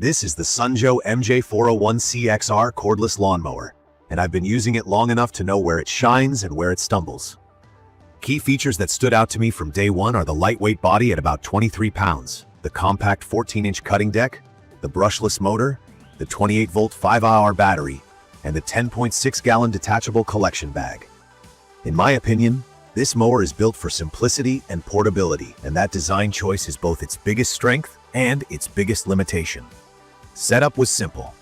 This is the Joe MJ401C-XR Cordless Lawnmower, and I've been using it long enough to know where it shines and where it stumbles. Key features that stood out to me from day one are the lightweight body at about 23 pounds, the compact 14-inch cutting deck, the brushless motor, the 28-volt 5-hour battery, and the 10.6-gallon detachable collection bag. In my opinion, this mower is built for simplicity and portability, and that design choice is both its biggest strength and its biggest limitation. Setup was simple.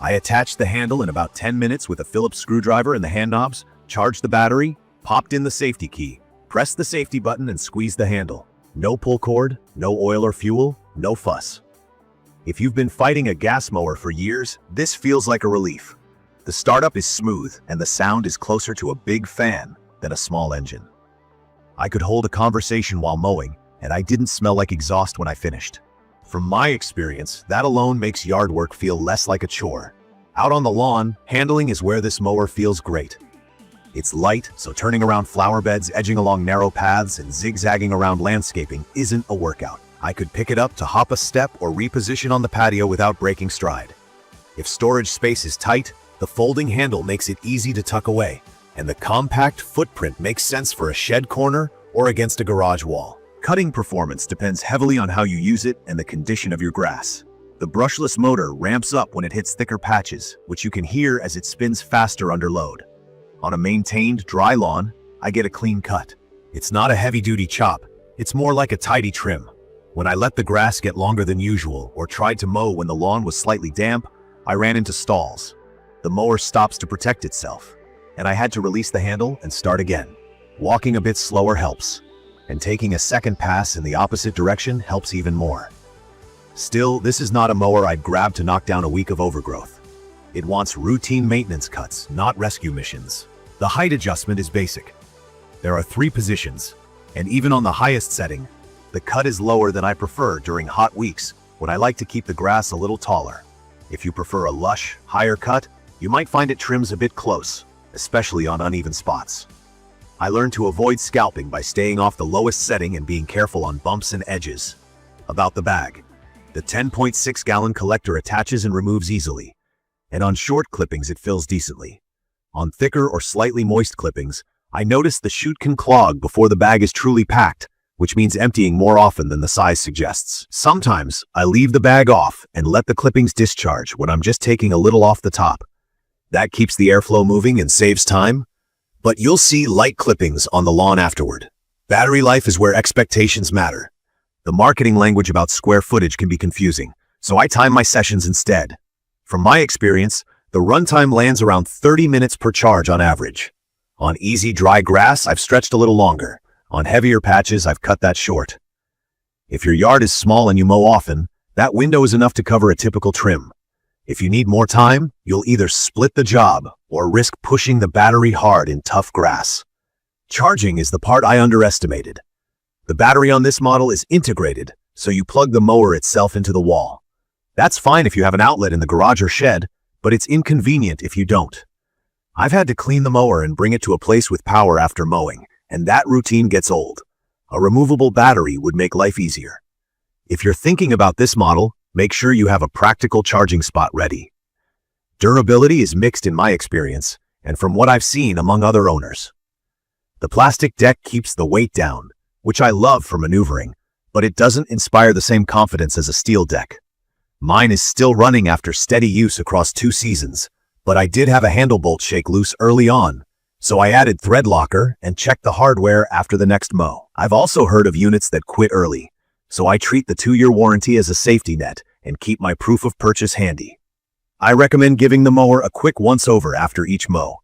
I attached the handle in about 10 minutes with a Phillips screwdriver and the hand knobs, charged the battery, popped in the safety key, pressed the safety button and squeezed the handle. No pull cord, no oil or fuel, no fuss. If you've been fighting a gas mower for years, this feels like a relief. The startup is smooth and the sound is closer to a big fan than a small engine. I could hold a conversation while mowing, and I didn't smell like exhaust when I finished. From my experience, that alone makes yard work feel less like a chore. Out on the lawn, handling is where this mower feels great. It's light, so turning around flower beds, edging along narrow paths, and zigzagging around landscaping isn't a workout. I could pick it up to hop a step or reposition on the patio without breaking stride. If storage space is tight, the folding handle makes it easy to tuck away, and the compact footprint makes sense for a shed corner or against a garage wall. Cutting performance depends heavily on how you use it and the condition of your grass. The brushless motor ramps up when it hits thicker patches, which you can hear as it spins faster under load. On a maintained, dry lawn, I get a clean cut. It's not a heavy-duty chop, it's more like a tidy trim. When I let the grass get longer than usual or tried to mow when the lawn was slightly damp, I ran into stalls. The mower stops to protect itself, and I had to release the handle and start again. Walking a bit slower helps, and taking a second pass in the opposite direction helps even more. Still, this is not a mower I'd grab to knock down a week of overgrowth. It wants routine maintenance cuts, not rescue missions. The height adjustment is basic. There are 3 positions, and even on the highest setting, the cut is lower than I prefer during hot weeks when I like to keep the grass a little taller. If you prefer a lush, higher cut, you might find it trims a bit close, especially on uneven spots. I learned to avoid scalping by staying off the lowest setting and being careful on bumps and edges. About the bag, the 10.6-gallon collector attaches and removes easily, and on short clippings it fills decently. On thicker or slightly moist clippings, I noticed the chute can clog before the bag is truly packed, which means emptying more often than the size suggests. Sometimes, I leave the bag off and let the clippings discharge when I'm just taking a little off the top. That keeps the airflow moving and saves time, but you'll see light clippings on the lawn afterward. Battery life is where expectations matter. The marketing language about square footage can be confusing, so I time my sessions instead. From my experience, the runtime lands around 30 minutes per charge on average. On easy, dry grass, I've stretched a little longer. On heavier patches, I've cut that short. If your yard is small and you mow often, that window is enough to cover a typical trim. If you need more time, you'll either split the job or risk pushing the battery hard in tough grass. Charging is the part I underestimated. The battery on this model is integrated, so you plug the mower itself into the wall. That's fine if you have an outlet in the garage or shed, but it's inconvenient if you don't. I've had to clean the mower and bring it to a place with power after mowing, and that routine gets old. A removable battery would make life easier. If you're thinking about this model, make sure you have a practical charging spot ready. Durability is mixed in my experience, and from what I've seen among other owners. The plastic deck keeps the weight down, which I love for maneuvering, but it doesn't inspire the same confidence as a steel deck. Mine is still running after steady use across 2 seasons, but I did have a handle bolt shake loose early on, so I added thread locker and checked the hardware after the next mow. I've also heard of units that quit early, so I treat the 2-year warranty as a safety net and keep my proof of purchase handy. I recommend giving the mower a quick once-over after each mow.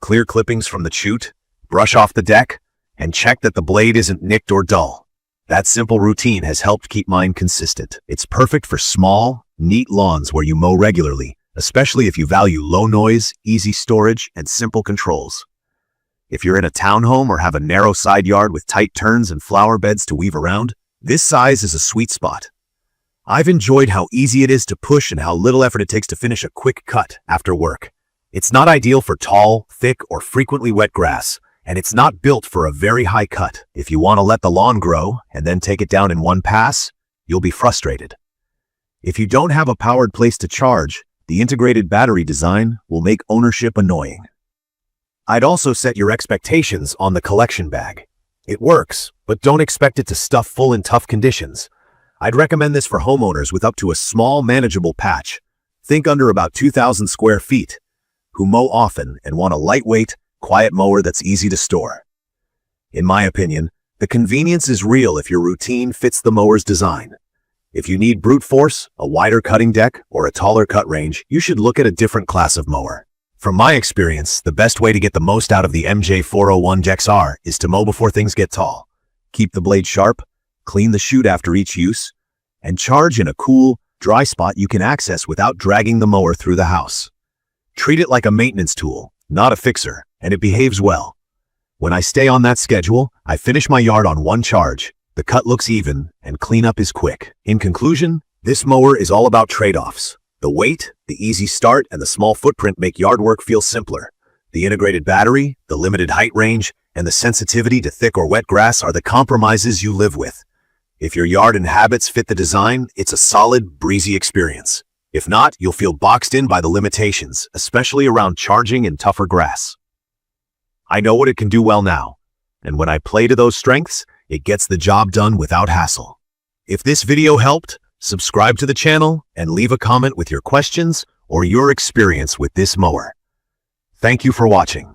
Clear clippings from the chute, brush off the deck, and check that the blade isn't nicked or dull. That simple routine has helped keep mine consistent. It's perfect for small, neat lawns where you mow regularly, especially if you value low noise, easy storage, and simple controls. If you're in a townhome or have a narrow side yard with tight turns and flower beds to weave around, this size is a sweet spot. I've enjoyed how easy it is to push and how little effort it takes to finish a quick cut after work. It's not ideal for tall, thick, or frequently wet grass, and it's not built for a very high cut. If you want to let the lawn grow and then take it down in one pass, you'll be frustrated. If you don't have a powered place to charge, the integrated battery design will make ownership annoying. I'd also set your expectations on the collection bag. It works, but don't expect it to stuff full in tough conditions. I'd recommend this for homeowners with up to a small, manageable patch. Think under about 2,000 square feet, who mow often and want a lightweight, quiet mower that's easy to store. In my opinion, the convenience is real if your routine fits the mower's design. If you need brute force, a wider cutting deck, or a taller cut range, you should look at a different class of mower. From my experience, the best way to get the most out of the MJ401C-XR is to mow before things get tall. Keep the blade sharp, clean the chute after each use, and charge in a cool, dry spot you can access without dragging the mower through the house. Treat it like a maintenance tool, not a fixer, and it behaves well. When I stay on that schedule, I finish my yard on one charge, the cut looks even, and cleanup is quick. In conclusion, this mower is all about trade-offs. The weight, the easy start, and the small footprint make yard work feel simpler. The integrated battery, the limited height range, and the sensitivity to thick or wet grass are the compromises you live with. If your yard and habits fit the design, it's a solid, breezy experience. If not, you'll feel boxed in by the limitations, especially around charging and tougher grass. I know what it can do well now, and when I play to those strengths, it gets the job done without hassle. If this video helped, subscribe to the channel and leave a comment with your questions or your experience with this mower. Thank you for watching.